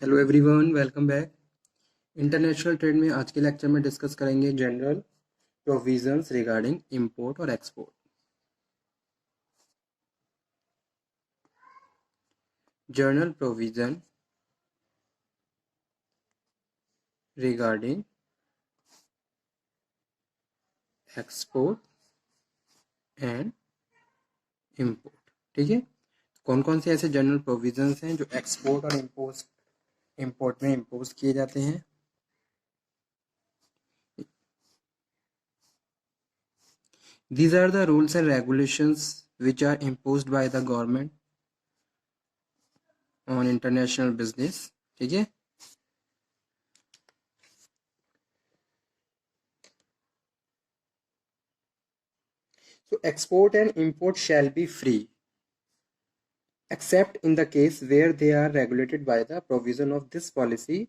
Hello everyone, welcome back. International trade में आज के लेक्चर में डिस्कस करेंगे जनरल प्रोविजंस रिगार्डिंग इंपोर्ट और export. General provision regarding export and import. ठीक है, कौन कौन से ऐसे जनरल प्रोविजंस हैं जो एक्सपोर्ट और इंपोर्ट में इम्पोज किए जाते हैं। These are the rules and regulations which are imposed by the government on international business. ठीक है, so export and import shall be free except in the case where they are regulated by the provision of this policy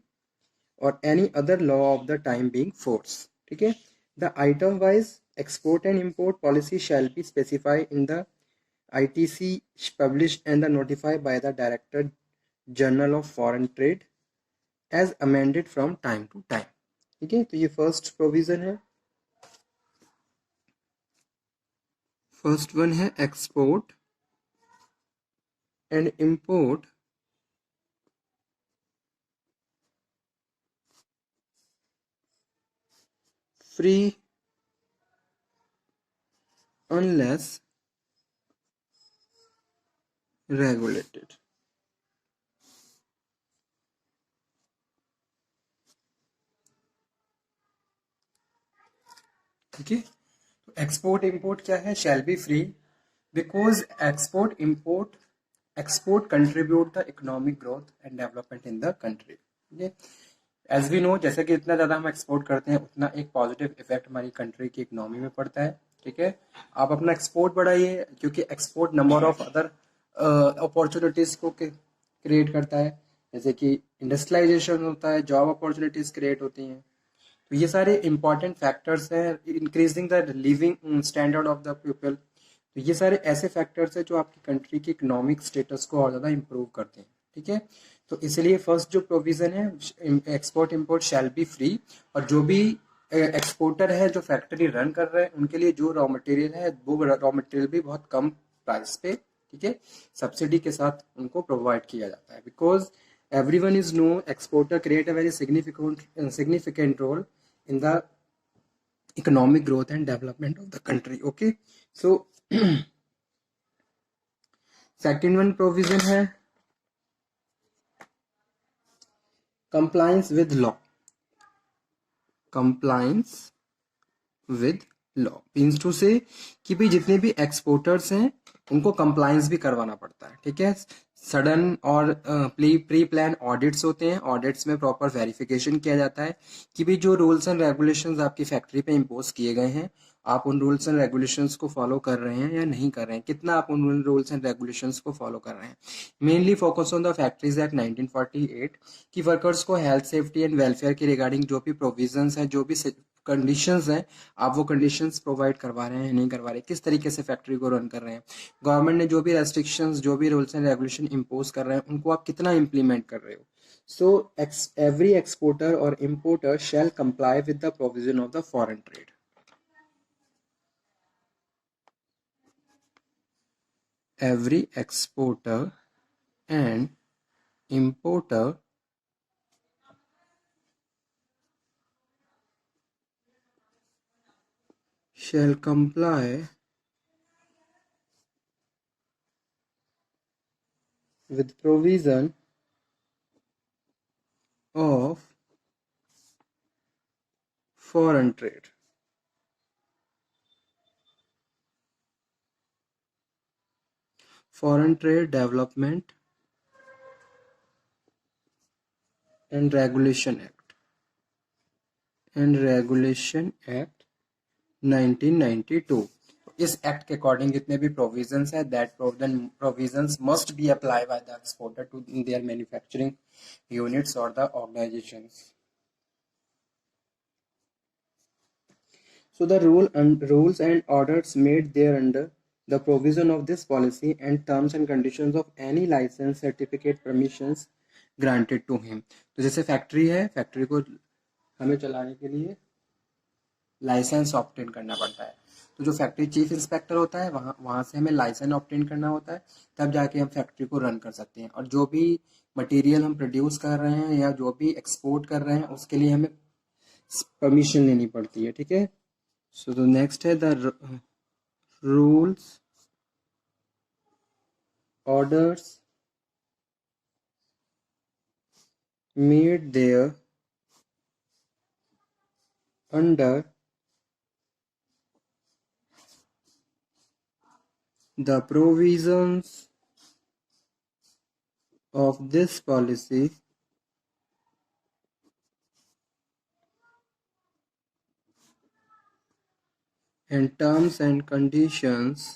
or any other law of the time being force. ठीक है, the item wise export and import policy shall be specified in the ITC published and notified by the Director General of Foreign Trade as amended from time to time. ठीक है, तो ये first provision है। First one है export and import free unless regulated। ठीक है, तो export import क्या है, shall be free because export contribute the economic growth and development in the country. ठीक है, एज वी नो, जैसे कि इतना ज़्यादा हम एक्सपोर्ट करते हैं उतना एक पॉजिटिव इफेक्ट हमारी कंट्री की इकोनॉमी में पड़ता है। ठीक है, आप अपना एक्सपोर्ट बढ़ाइए क्योंकि export number of other opportunities को क्रिएट करता है, जैसे कि इंडस्ट्रियलाइजेशन होता है, जॉब अपॉर्चुनिटीज़ क्रिएट होती हैं। तो ये सारे इंपॉर्टेंट फैक्टर्स हैं, increasing the living standard of the people. तो ये सारे ऐसे फैक्टर्स हैं जो आपकी कंट्री की इकोनॉमिक स्टेटस को और ज़्यादा इम्प्रूव करते हैं। ठीक है, तो इसलिए फर्स्ट जो प्रोविज़न है, export import shall be free, और जो भी एक्सपोर्टर है जो फैक्ट्री रन कर रहे हैं उनके लिए जो रॉ मटेरियल है वो रॉ मटेरियल भी बहुत कम प्राइस पे, ठीक है, सब्सिडी के साथ उनको प्रोवाइड किया जाता है। Because everyone is know exporter create a very significant role in the economic growth and development of the country. Okay, so second one provision है compliance with law। compliance with law means to say कि भाई जितने भी exporters हैं उनको compliance भी करवाना पड़ता है। ठीक है, सडन और प्री प्लान ऑडिट्स होते हैं, ऑडिट्स में प्रॉपर वेरिफिकेशन किया जाता है कि भाई जो रूल्स एंड रेगुलेशंस आपकी फैक्ट्री पे इम्पोज किए गए हैं आप उन रूल्स एंड रेगुलेशंस को फॉलो कर रहे हैं या नहीं कर रहे हैं, कितना आप उन रूल्स एंड रेगुलेशंस को फॉलो कर रहे हैं। Mainly focus on the factories act 1948 की वर्कर्स को हेल्थ सेफ्टी एंड वेलफेयर के रिगार्डिंग जो भी प्रोविजंस हैं, जो भी कंडीशंस हैं, आप वो कंडीशंस प्रोवाइड करवा रहे हैं नहीं करवा रहे, किस तरीके से फैक्ट्री को रन कर रहे हैं, गवर्नमेंट ने जो भी रेस्ट्रिक्शंस जो भी रूल्स एंड रेगुलेशन इम्पोज कर रहे हैं उनको आप कितना इम्प्लीमेंट कर रहे हो। सो एवरी एक्सपोर्टर और importer shell comply with the provision of the foreign trade. Every exporter and importer shall comply with provision of foreign trade। Foreign Trade Development and Regulation Act 1992। इस act के according जितने भी provisions है that provisions must be apply by the exporter to their manufacturing units और the organisations. So the rules and orders made thereunder the provision of this policy and terms and conditions of any license, certificate, permissions, granted to him. तो जैसे factory है, factory को हमें चलाने के लिए licence obtain करना पड़ता है। तो जो फैक्ट्री चीफ इंस्पेक्टर होता है वहाँ वहाँ से हमें लाइसेंस ऑब्टेन करना होता है, तब जाके हम फैक्ट्री को रन कर सकते हैं। और जो भी मटेरियल हम प्रोड्यूस कर रहे हैं या जो भी एक्सपोर्ट कर रहे हैं उसके लिए हमें परमिशन लेनी पड़ती है, ठीक है। सो द नेक्स्ट है the rules, orders made there under the provisions of this policy and terms and conditions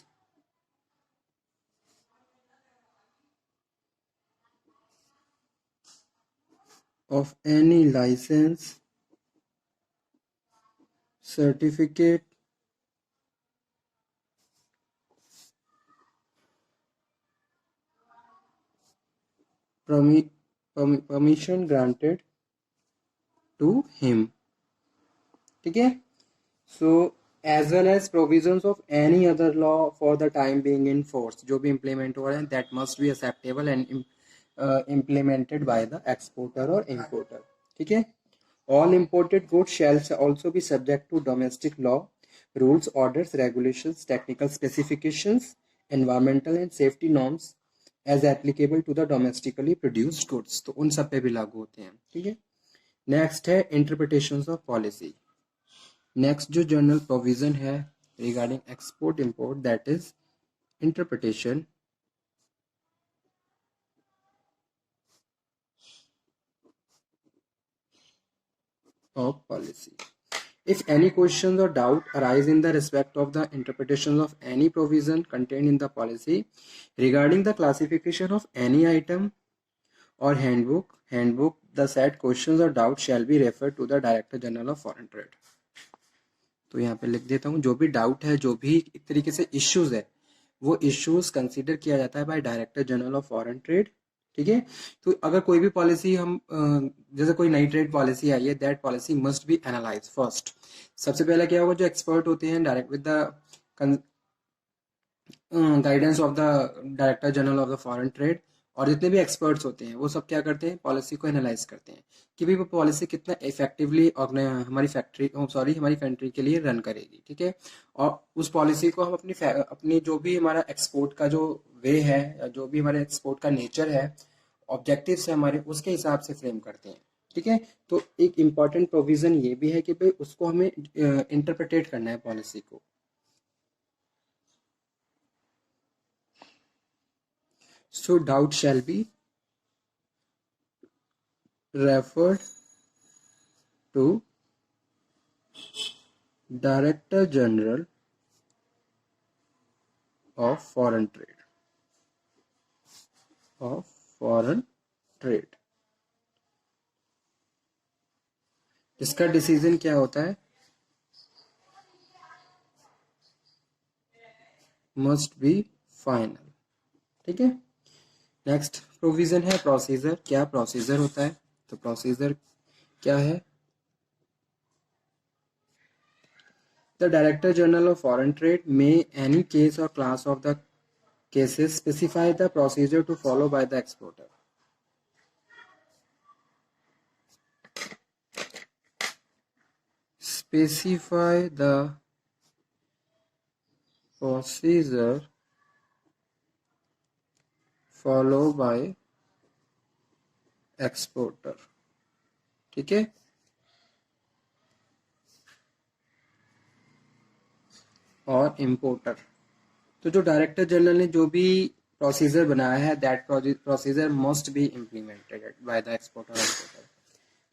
of any license, certificate, permission granted to him, ठीक है। So as well as provisions of any other law for the time being in force, जो भी implement हो रहे हैं that must be acceptable and implemented by the exporter or importer, ठीक है। All imported goods shall also be subject to domestic law rules, orders, regulations, technical specifications, environmental and safety norms as applicable to the domestically produced goods। तो उन सब पे भी लागू होते हैं, ठीक है। नेक्स्ट है इंटरप्रिटेशंस ऑफ पॉलिसी। नेक्स्ट जो जनरल प्रोविजन है regarding export import, that is interpretation of policy. If any questions or doubt arise in the respect of the interpretation of any provision contained in the policy regarding the classification of any item or handbook, the said questions or doubts shall be referred to the Director General of Foreign Trade। तो यहाँ पे लिख देता हूँ, जो भी doubt है, जो भी एक तरीके से इश्यूज है, वो इश्यूज कंसीडर किया जाता है by director general of foreign trade, ठीक है। तो अगर कोई भी पॉलिसी हम जैसे कोई नई ट्रेड पॉलिसी आई है, that policy must be analyse first. सबसे पहले क्या होगा, जो एक्सपर्ट होते हैं direct with the guidance of the director general of the foreign trade, और जितने भी एक्सपर्ट्स होते हैं वो सब क्या करते हैं, पॉलिसी को एनालाइज करते हैं कि भाई वो पॉलिसी कितना इफेक्टिवली हमारी फैक्ट्री हमारी कंट्री के लिए रन करेगी, ठीक है। और उस पॉलिसी को हम अपनी जो भी हमारा एक्सपोर्ट का जो वे है या जो भी हमारे एक्सपोर्ट का नेचर है, ऑब्जेक्टिव्स है हमारे, उसके हिसाब से फ्रेम करते हैं, ठीक है। तो एक इम्पॉर्टेंट प्रोविजन ये भी है कि भाई उसको हमें इंटरप्रिटेट करना है पॉलिसी को। So doubt shall be referred to Director General of Foreign Trade। इसका डिसीजन क्या होता है, मस्ट बी फाइनल, ठीक है। नेक्स्ट प्रोविजन है प्रोसीजर। क्या प्रोसीजर होता है, तो प्रोसीजर क्या है, the director general of foreign trade may any case or class of the cases specify the procedure to follow by the exporter। Specify the procedure followed by exporter, ठीक है। और importer, तो जो डायरेक्टर जनरल ने जो भी procedure बनाया है, that procedure must be implemented by the exporter और इंपोर्टर।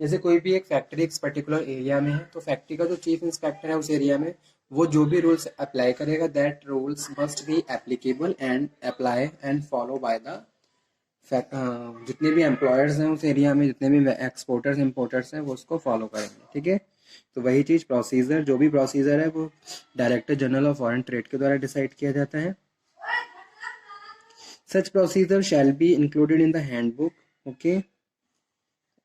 जैसे कोई भी एक फैक्ट्री एक पर्टिकुलर एरिया में है, तो फैक्ट्री का जो चीफ इंस्पेक्टर है उस एरिया में, वो जो भी रूल्स अप्लाई करेगा, that rules must be applicable and apply and follow by the जितने भी एम्प्लॉयर्स हैं उस एरिया में, जितने भी एक्सपोर्टर्स इंपोर्टर्स हैं, वो उसको फॉलो करेंगे, ठीक है। तो वही चीज प्रोसीजर, जो भी प्रोसीजर है वो director general of foreign trade के द्वारा डिसाइड किया जाता है। Such procedure shall be included in the handbook, okay,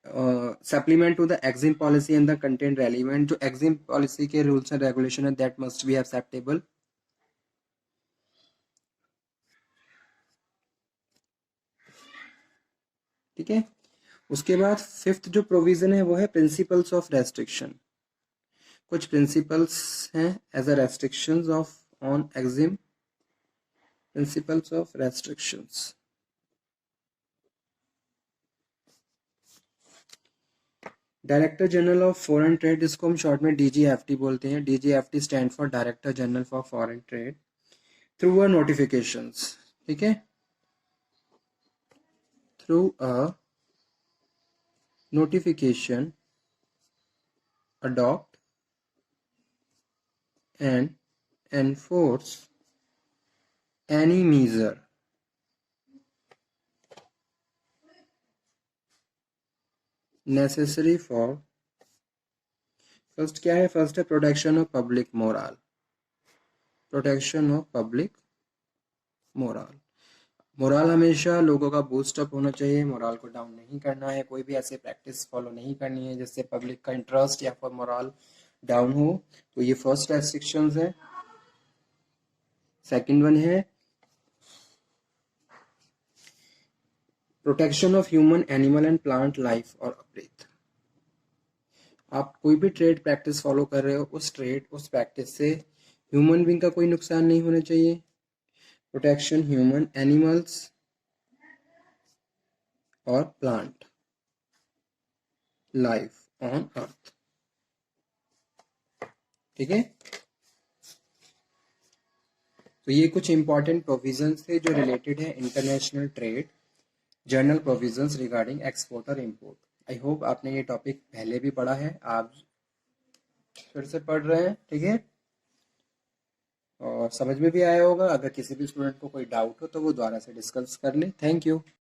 supplement to the exim policy and the content relevant, जो एग्जिम पॉलिसी के रूल्स एंड रेगुलेशन है दैट मस्ट बी एक्सेप्टेबल। ठीक है, उसके बाद फिफ्थ जो प्रोविजन है वो है प्रिंसिपल्स ऑफ रेस्ट्रिक्शन। कुछ प्रिंसिपल्स हैं as a restrictions of on EXIM, principles of restrictions. Director general of foreign trade, जिसको हम शॉर्ट में डीजीएफटी बोलते हैं, DGFT stand for director general for foreign trade, through a notifications, ठीक है, through a notification adopt and enforce any measure necessary for, first क्या है, first है protection of public moral, protection of public moral. Moral हमेशा लोगों का boost up होना चाहिए, मोरल को डाउन नहीं करना है, कोई भी ऐसे प्रैक्टिस फॉलो नहीं करनी है जिससे पब्लिक का इंटरेस्ट या फिर मोरल डाउन हो। तो ये फर्स्ट रेस्ट्रिक्शंस है। सेकंड वन है protection of human, animal and plant life और ब्रीथ। आप कोई भी ट्रेड प्रैक्टिस फॉलो कर रहे हो, उस प्रैक्टिस से ह्यूमन बींग का कोई नुकसान नहीं होना चाहिए। प्रोटेक्शन ह्यूमन, एनिमल्स और प्लांट लाइफ ऑन अर्थ। ठीक है, तो ये कुछ इंपॉर्टेंट प्रोविजंस थे जो रिलेटेड है international trade, journal provisions regarding export और इंपोर्ट। आई होप आपने ये टॉपिक पहले भी पढ़ा है, आप फिर से पढ़ रहे हैं। ठीक है, और समझ में भी आया होगा। अगर किसी भी स्टूडेंट को कोई डाउट हो तो वो दोबारा से डिस्कस कर ले। Thank you.